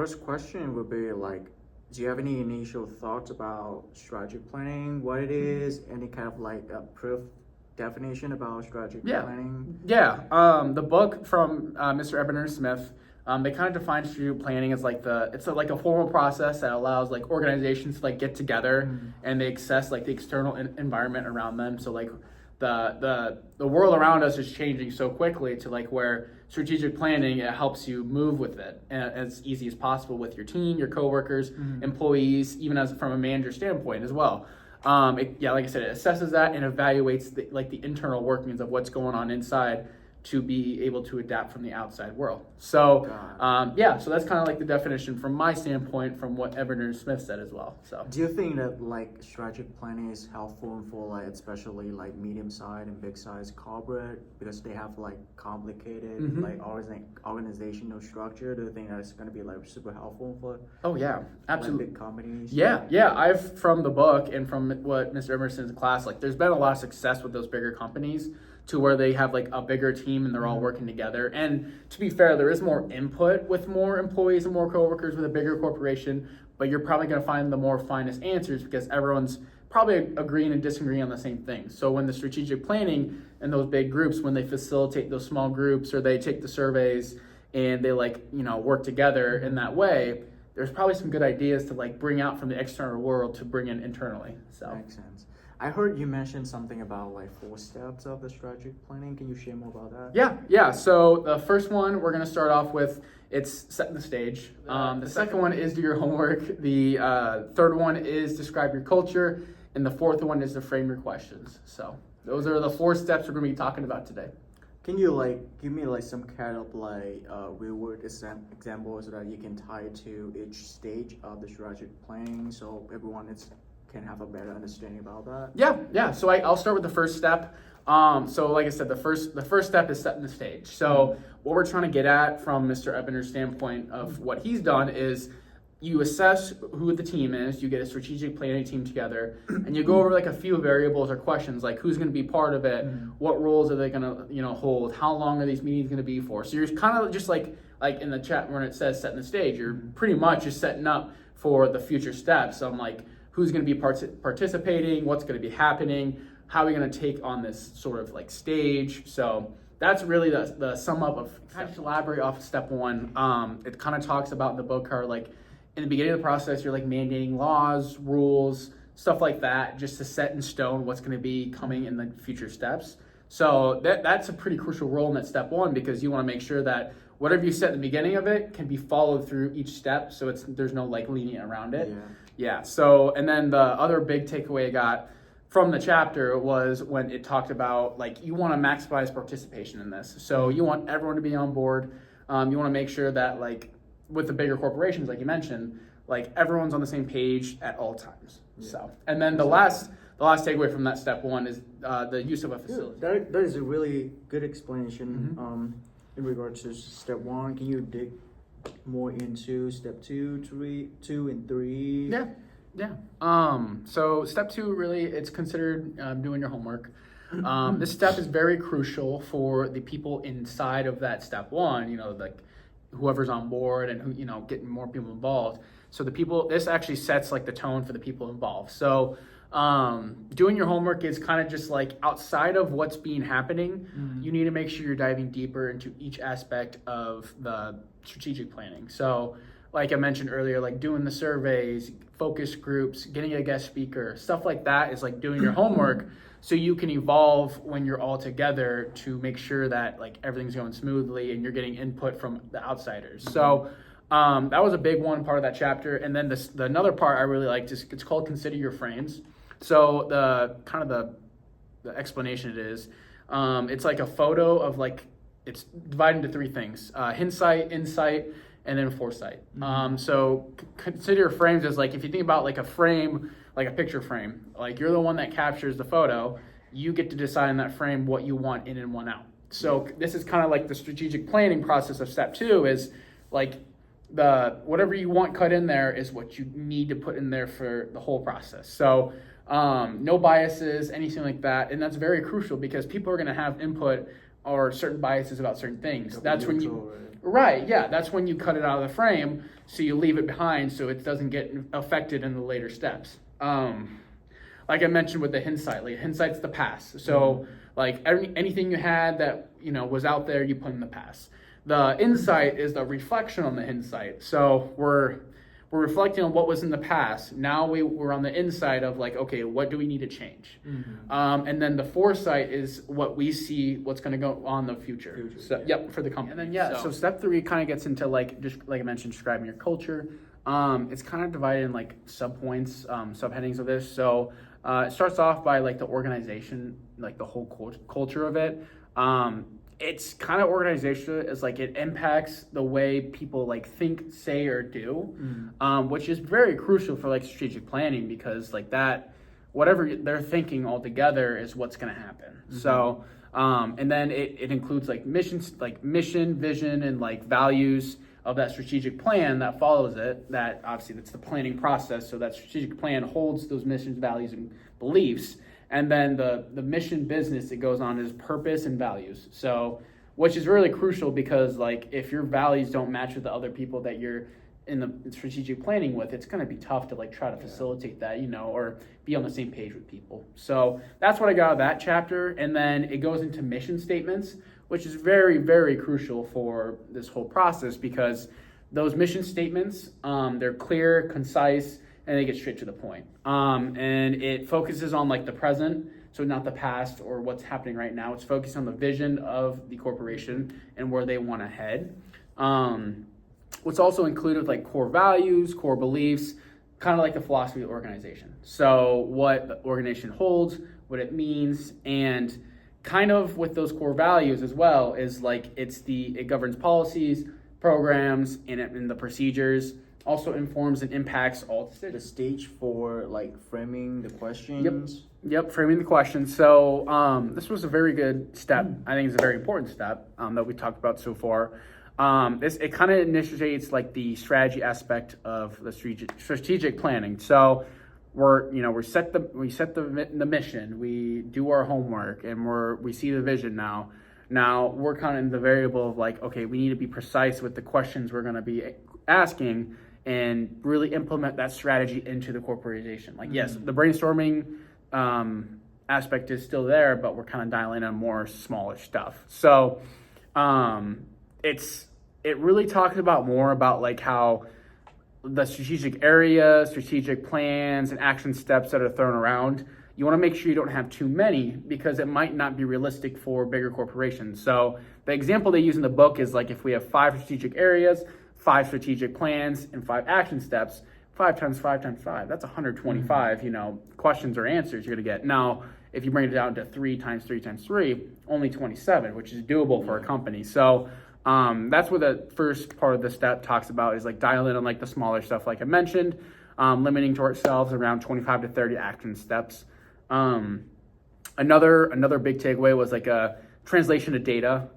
first question would be like, do you have any initial thoughts about strategic planning, what it is, any kind of like a proof definition about strategic Yeah. planning? Yeah, the book from Mr. Ebenezer Smith, they kind of define strategic planning as like like a formal process that allows like organizations to like get together and they assess like the external environment around them. So like the world around us is changing so quickly to like where strategic planning, it helps you move with it as easy as possible with your team, your coworkers, employees, even as from a manager standpoint as well. Like I said, it assesses that and evaluates the internal workings of what's going on inside to be able to adapt from the outside world. So, so that's kind of like the definition from my standpoint from what Ebenezer Smith said as well. So, Do you think that like strategic planning is helpful for like especially like medium-sized and big-sized corporate because they have like complicated like organizational structure? Do you think that's going to be like super helpful for oh yeah, like, absolutely. big companies? Yeah. I've from the book and from what Mr. Emerson's class, like there's been a lot of success with those bigger companies to where they have like a bigger team and they're all working together. And to be fair, there is more input with more employees and more coworkers with a bigger corporation, but you're probably going to find the more finest answers because everyone's probably agreeing and disagreeing on the same things. So when the strategic planning and those big groups, when they facilitate those small groups or they take the surveys and they work together in that way, there's probably some good ideas to like bring out from the external world to bring in internally. So Makes sense. I heard you mention something about like 4 steps of the strategic planning. Can you share more about that? Yeah. So the first one we're going to start off with, it's setting the stage. The second one is do your homework. The third one is describe your culture. And the fourth one is to frame your questions. So those are the 4 steps we're going to be talking about today. Can you like give me like some kind of like real world examples that you can tie to each stage of the strategic planning so everyone can have a better understanding about that? Yeah. So I'll start with the first step. So like I said, the first step is setting the stage. So what we're trying to get at from Mr. Ebenezer's standpoint of what he's done is you assess who the team is, you get a strategic planning team together, and you go over like a few variables or questions like who's going to be part of it, what roles are they going to hold, how long are these meetings going to be for. So you're kind of just like in the chat when it says setting the stage, you're pretty much just setting up for the future steps. So I'm like, who's going to be participating, what's going to be happening, how are we going to take on this sort of like stage. So that's really the sum up of kind of elaborate off of step 1. It kind of talks about in the book how like in the beginning of the process, you're like mandating laws, rules, stuff like that, just to set in stone what's going to be coming in the future steps. So that's a pretty crucial role in that step 1 because you want to make sure that whatever you set in the beginning of it can be followed through each step. So there's no like lenient around it. Yeah. So, and then the other big takeaway I got from the chapter was when it talked about like you want to maximize participation in this. So you want everyone to be on board. You want to make sure that like with the bigger corporations, like you mentioned, like everyone's on the same page at all times. So, and then the last takeaway from that step 1 is the use of a facility. That is a really good explanation in regards to step 1. Can you dig more into step 2 and 3? Yeah. So step 2 really, it's considered doing your homework. This step is very crucial for the people inside of that step 1. Like whoever's on board and who getting more people involved. So this actually sets like the tone for the people involved. So doing your homework is kind of just like outside of what's being happening. You need to make sure you're diving deeper into each aspect of the strategic planning. So like I mentioned earlier, like doing the surveys, focus groups, getting a guest speaker, stuff like that is like doing your homework so you can evolve when you're all together to make sure that like everything's going smoothly and you're getting input from the outsiders. So that was a big one part of that chapter. And then the another part I really liked is it's called Consider Your Frames. So the explanation it is, it's like a photo of like, it's divided into 3 things, hindsight, insight, and then foresight. So consider your frames as like, if you think about like a frame, like a picture frame, like you're the one that captures the photo, you get to decide in that frame what you want in and want out. So this is kind of like the strategic planning process of step 2 is like whatever you want cut in there is what you need to put in there for the whole process. So no biases, anything like that. And that's very crucial because people are going to have input or certain biases about certain things. That's when you, Right, yeah, that's when you cut it out of the frame, so you leave it behind so it doesn't get affected in the later steps. Like I mentioned with the hindsight, like hindsight's the past. So like anything you had that was out there, you put in the past. The insight is the reflection on the hindsight. So we're reflecting on what was in the past. Now we're on the inside of like, okay, what do we need to change? And then the foresight is what we see, what's going to go on in the future. So, yep, for the company. And then so step 3 kind of gets into like, just like I mentioned, describing your culture. It's kind of divided in like subpoints, subheadings of this. So it starts off by like the organization, like the whole culture of it. It's kind of organizational. It's like it impacts the way people like think, say, or do, which is very crucial for like strategic planning, because like that, whatever they're thinking altogether is what's going to happen. So, and then it includes like mission, vision, and like values of that strategic plan that follows it. That obviously that's the planning process. So that strategic plan holds those missions, values, and beliefs. And then the mission business, it goes on is purpose and values. So, which is really crucial, because like if your values don't match with the other people that you're in the strategic planning with, it's going to be tough to like try to facilitate that, or be on the same page with people. So that's what I got out of that chapter. And then it goes into mission statements, which is very, very crucial for this whole process, because those mission statements, they're clear, concise, and they get straight to the point. And it focuses on like the present, so not the past or what's happening right now. It's focused on the vision of the corporation and where they want to head. What's also included with like core values, core beliefs, kind of like the philosophy of the organization. So what the organization holds, what it means, and kind of with those core values as well is like it governs policies, programs, and the procedures. Also informs and impacts all decisions. The stage for like framing the questions. Yep, framing the questions. So this was a very good step. I think it's a very important step that we talked about so far. It kind of initiates like the strategy aspect of the strategic planning. So we set the mission, we do our homework, and we see the vision now. Now we're kind of in the variable of like, okay, we need to be precise with the questions we're going to be asking, and really implement that strategy into the corporation. Like, yes, the brainstorming aspect is still there, but we're kind of dialing on more smallish stuff. So it really talks about more about like how the strategic area, strategic plans, and action steps that are thrown around, you want to make sure you don't have too many, because it might not be realistic for bigger corporations. So the example they use in the book is like, if we have 5 strategic areas, 5 strategic plans, and 5 action steps, 5 times 5 times 5, that's 125, questions or answers you're going to get. Now, if you bring it down to 3 times 3 times 3, only 27, which is doable for a company. So that's what the first part of the step talks about, is like dialing in on like the smaller stuff, like I mentioned, limiting to ourselves around 25 to 30 action steps. Another big takeaway was like a translation of data.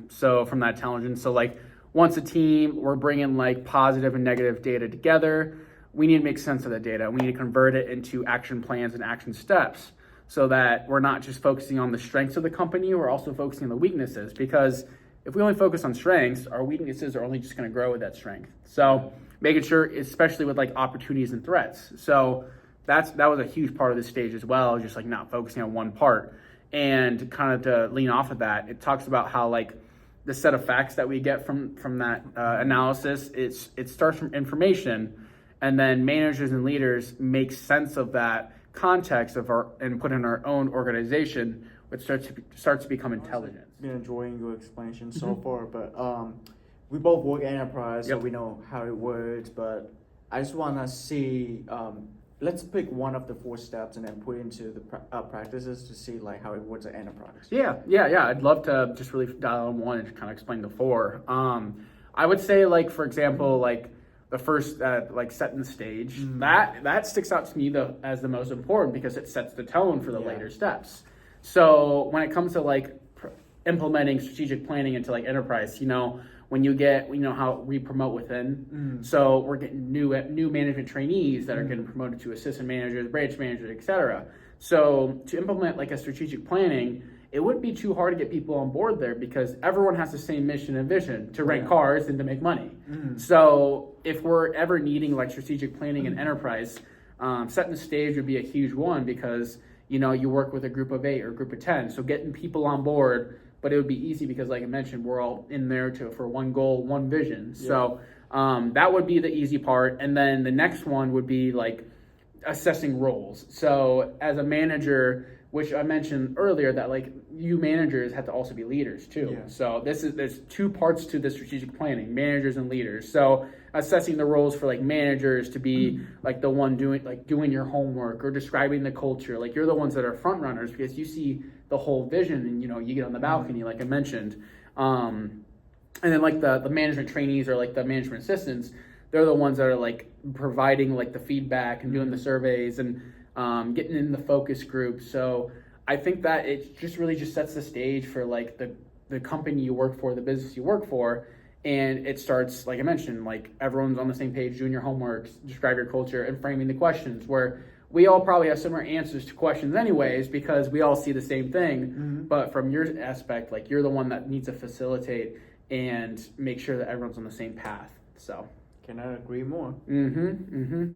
So from that intelligence, so like once a team, we're bringing like positive and negative data together, we need to make sense of that data. We need to convert it into action plans and action steps, so that we're not just focusing on the strengths of the company, we're also focusing on the weaknesses. Because if we only focus on strengths, our weaknesses are only just going to grow with that strength. So making sure, especially with like opportunities and threats. So that was a huge part of this stage as well, just like not focusing on one part. And kind of to lean off of that, it talks about how like the set of facts that we get from that analysis, it starts from information, and then managers and leaders make sense of that context and put in our own organization, which starts to become intelligent. Been enjoying your explanation so far, but we both work at enterprise, so we know how it works. But I just want to see. Let's pick one of the 4 steps and then put into the practices to see like how it works at enterprise. Yeah. I'd love to just really dial on one and kind of explain the 4. I would say like, for example, like the first like setting the stage, that sticks out to me as the most important, because it sets the tone for the later steps. So when it comes to like implementing strategic planning into like enterprise, when you get, how we promote within. So we're getting new management trainees that are getting promoted to assistant managers, branch managers, etc. So to implement like a strategic planning, it wouldn't be too hard to get people on board there because everyone has the same mission and vision to rent Yeah. cars and to make money. So if we're ever needing like strategic planning and enterprise, setting the stage would be a huge one because you work with a group of 8 or a group of 10. So getting people on board, but it would be easy because like I mentioned, we're all in there for one goal, one vision. Yeah. So that would be the easy part. And then the next one would be like assessing roles. So as a manager, which I mentioned earlier, that like you managers have to also be leaders too. Yeah. So there's 2 parts to the strategic planning, managers and leaders. So assessing the roles for like managers to be like the one doing your homework or describing the culture. Like you're the ones that are front runners because you see the whole vision and you get on the balcony like I mentioned. And then like the management trainees or like the management assistants, they're the ones that are like providing like the feedback and doing the surveys and getting in the focus group. So I think that it just really just sets the stage for like the company you work for, the business you work for. And it starts, like I mentioned, like everyone's on the same page, doing your homework, describe your culture, and framing the questions where we all probably have similar answers to questions anyways because we all see the same thing. But from your aspect, like you're the one that needs to facilitate and make sure that everyone's on the same path. So Cannot agree more.